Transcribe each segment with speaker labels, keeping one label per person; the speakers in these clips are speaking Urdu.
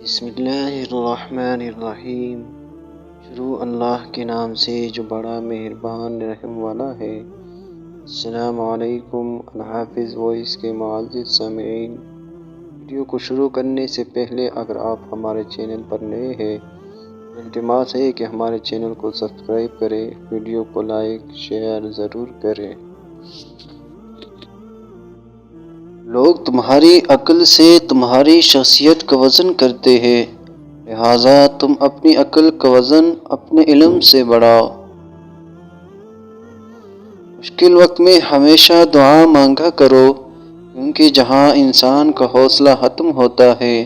Speaker 1: بسم اللہ الرحمن الرحیم۔ شروع اللہ کے نام سے جو بڑا مہربان رحم والا ہے۔ السلام علیکم۔ الحافظ وائس کے معزز سامعین، ویڈیو کو شروع کرنے سے پہلے اگر آپ ہمارے چینل پر نئے ہیں تو التماس ہے کہ ہمارے چینل کو سبسکرائب کریں، ویڈیو کو لائک شیئر ضرور کریں۔ لوگ تمہاری عقل سے تمہاری شخصیت کا وزن کرتے ہیں، لہٰذا تم اپنی عقل کا وزن اپنے علم سے بڑھاؤ۔ مشکل وقت میں ہمیشہ دعا مانگا کرو، کیونکہ جہاں انسان کا حوصلہ ختم ہوتا ہے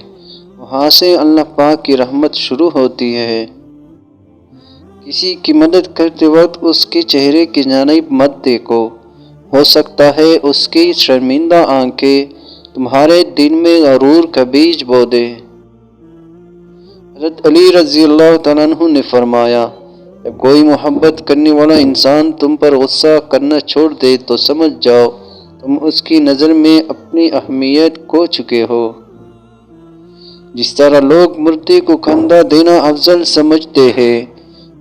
Speaker 1: وہاں سے اللہ پاک کی رحمت شروع ہوتی ہے۔ کسی کی مدد کرتے وقت اس کے چہرے کی جانب مت دیکھو، ہو سکتا ہے اس کی شرمندہ آنکھیں تمہارے دل میں غرور کا بیج بو دے۔ حضرت علی رضی اللہ تعالیٰ عنہ نے فرمایا، جب کوئی محبت کرنے والا انسان تم پر غصہ کرنا چھوڑ دے تو سمجھ جاؤ تم اس کی نظر میں اپنی اہمیت کھو چکے ہو۔ جس طرح لوگ مردے کو کھانا دینا افضل سمجھتے ہیں،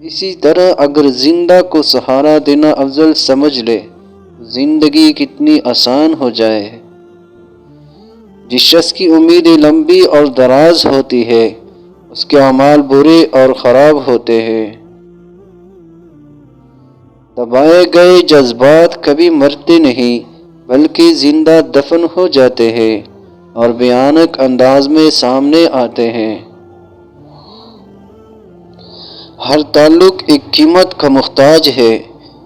Speaker 1: اسی طرح اگر زندہ کو سہارا دینا افضل سمجھ لے تو زندگی کتنی آسان ہو جائے۔ جس شخص کی امیدیں لمبی اور دراز ہوتی ہے اس کے اعمال برے اور خراب ہوتے ہیں۔ دبائے گئے جذبات کبھی مرتے نہیں بلکہ زندہ دفن ہو جاتے ہیں اور بھیانک انداز میں سامنے آتے ہیں۔ ہر تعلق ایک قیمت کا محتاج ہے،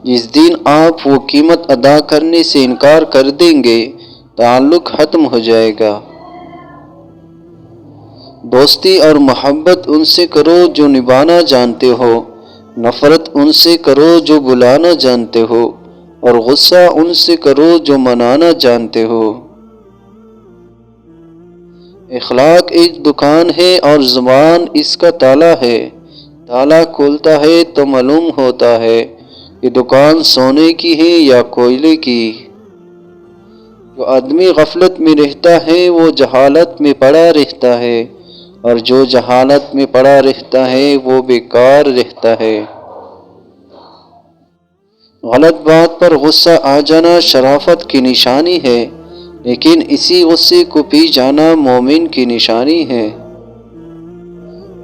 Speaker 1: جس دن آپ وہ قیمت ادا کرنے سے انکار کر دیں گے تعلق ختم ہو جائے گا۔ دوستی اور محبت ان سے کرو جو نبھانا جانتے ہو، نفرت ان سے کرو جو بلانا جانتے ہو، اور غصہ ان سے کرو جو منانا جانتے ہو۔ اخلاق ایک دکان ہے اور زبان اس کا تالا ہے۔ تالا کھولتا ہے تو معلوم ہوتا ہے کہ دکان سونے کی ہے یا کوئلے کی۔ جو آدمی غفلت میں رہتا ہے وہ جہالت میں پڑا رہتا ہے، اور جو جہالت میں پڑا رہتا ہے وہ بیکار رہتا ہے۔ غلط بات پر غصہ آ جانا شرافت کی نشانی ہے، لیکن اسی غصے کو پی جانا مومن کی نشانی ہے۔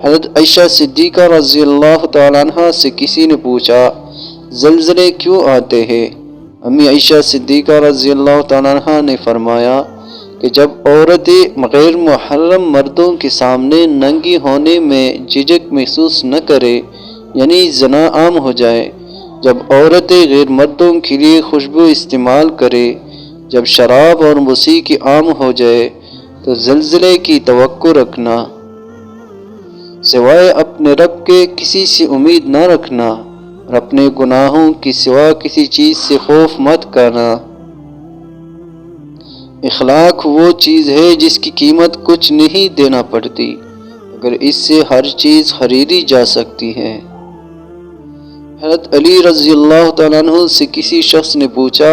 Speaker 1: حضرت عائشہ صدیقہ رضی اللہ تعالیٰ عنہ سے کسی نے پوچھا، زلزلے کیوں آتے ہیں؟ امی عائشہ صدیقہ رضی اللہ تعالیٰ عنہ نے فرمایا کہ جب عورتیں غیر محرم مردوں کے سامنے ننگی ہونے میں جھجک محسوس نہ کرے، یعنی زنا عام ہو جائے، جب عورتیں غیر مردوں کے لیے خوشبو استعمال کرے، جب شراب اور موسیقی عام ہو جائے تو زلزلے کی توقع رکھنا، سوائے اپنے رب کے کسی سے امید نہ رکھنا، اور اپنے گناہوں کی سوا کسی چیز سے خوف مت کرنا۔ اخلاق وہ چیز ہے جس کی قیمت کچھ نہیں دینا پڑتی، مگر اس سے ہر چیز خریدی جا سکتی ہے۔ حضرت علی رضی اللہ تعالیٰ عنہ سے کسی شخص نے پوچھا،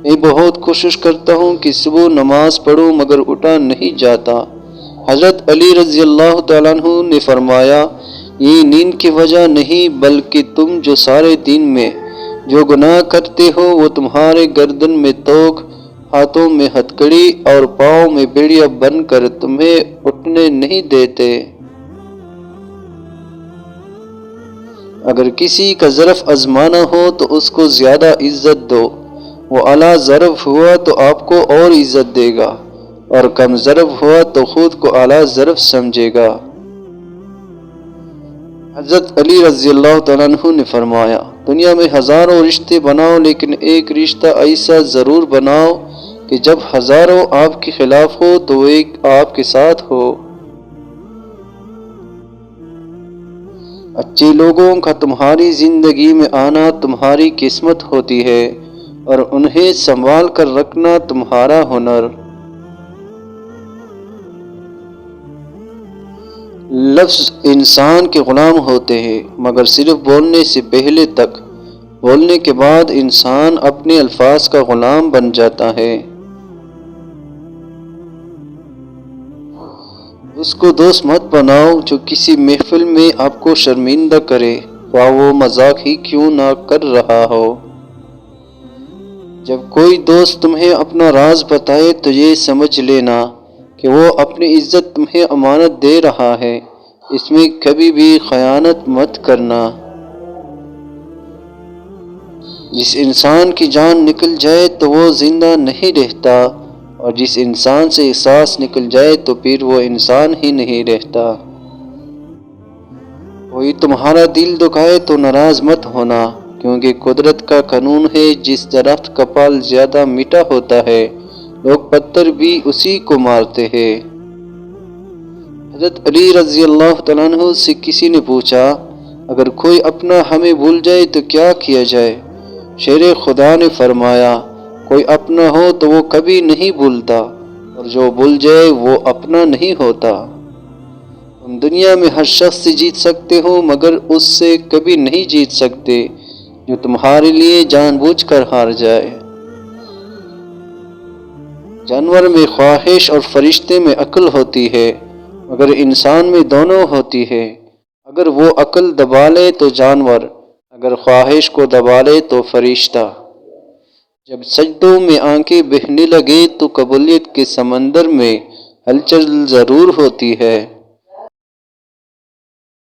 Speaker 1: میں بہت کوشش کرتا ہوں کہ صبح نماز پڑھوں مگر اٹھا نہیں جاتا۔ حضرت علی رضی اللہ تعالیٰ عنہ نے فرمایا، یہ نیند کی وجہ نہیں بلکہ تم جو سارے دن میں جو گناہ کرتے ہو وہ تمہارے گردن میں توق، ہاتھوں میں ہتھکڑی اور پاؤں میں بیڑیا بن کر تمہیں اٹھنے نہیں دیتے۔ اگر کسی کا ظرف آزمانا ہو تو اس کو زیادہ عزت دو، وہ اعلیٰ ظرف ہوا تو آپ کو اور عزت دے گا، اور کم ظرف ہوا تو خود کو اعلیٰ ظرف سمجھے گا۔ حضرت علی رضی اللہ تعالیٰ عنہ نے فرمایا، دنیا میں ہزاروں رشتے بناؤ لیکن ایک رشتہ ایسا ضرور بناؤ کہ جب ہزاروں آپ کے خلاف ہو تو ایک آپ کے ساتھ ہو۔ اچھے لوگوں کا تمہاری زندگی میں آنا تمہاری قسمت ہوتی ہے، اور انہیں سنبھال کر رکھنا تمہارا ہنر۔ لفظ انسان کے غلام ہوتے ہیں، مگر صرف بولنے سے پہلے تک، بولنے کے بعد انسان اپنے الفاظ کا غلام بن جاتا ہے۔ اس کو دوست مت بناؤ جو کسی محفل میں آپ کو شرمندہ کرے، خواہ وہ مذاق ہی کیوں نہ کر رہا ہو۔ جب کوئی دوست تمہیں اپنا راز بتائے تو یہ سمجھ لینا کہ وہ اپنی عزت تمہیں امانت دے رہا ہے، اس میں کبھی بھی خیانت مت کرنا۔ جس انسان کی جان نکل جائے تو وہ زندہ نہیں رہتا، اور جس انسان سے احساس نکل جائے تو پھر وہ انسان ہی نہیں رہتا۔ کوئی تمہارا دل دکھائے تو ناراض مت ہونا، کیونکہ قدرت کا قانون ہے، جس درخت کا پھل زیادہ میٹھا ہوتا ہے لوگ پتھر بھی اسی کو مارتے ہیں۔ حضرت علی رضی اللہ تعالیٰ عنہ سے کسی نے پوچھا، اگر کوئی اپنا ہمیں بھول جائے تو کیا کیا جائے؟ شیر خدا نے فرمایا، کوئی اپنا ہو تو وہ کبھی نہیں بھولتا، اور جو بھول جائے وہ اپنا نہیں ہوتا۔ تم دنیا میں ہر شخص سے جیت سکتے ہو، مگر اس سے کبھی نہیں جیت سکتے جو تمہارے لیے جان بوجھ کر ہار جائے۔ جانور میں خواہش اور فرشتے میں عقل ہوتی ہے، مگر انسان میں دونوں ہوتی ہے۔ اگر وہ عقل دبا لے تو جانور، اگر خواہش کو دبا لے تو فرشتہ۔ جب سجدوں میں آنکھیں بہنے لگے تو قبولیت کے سمندر میں ہلچل ضرور ہوتی ہے۔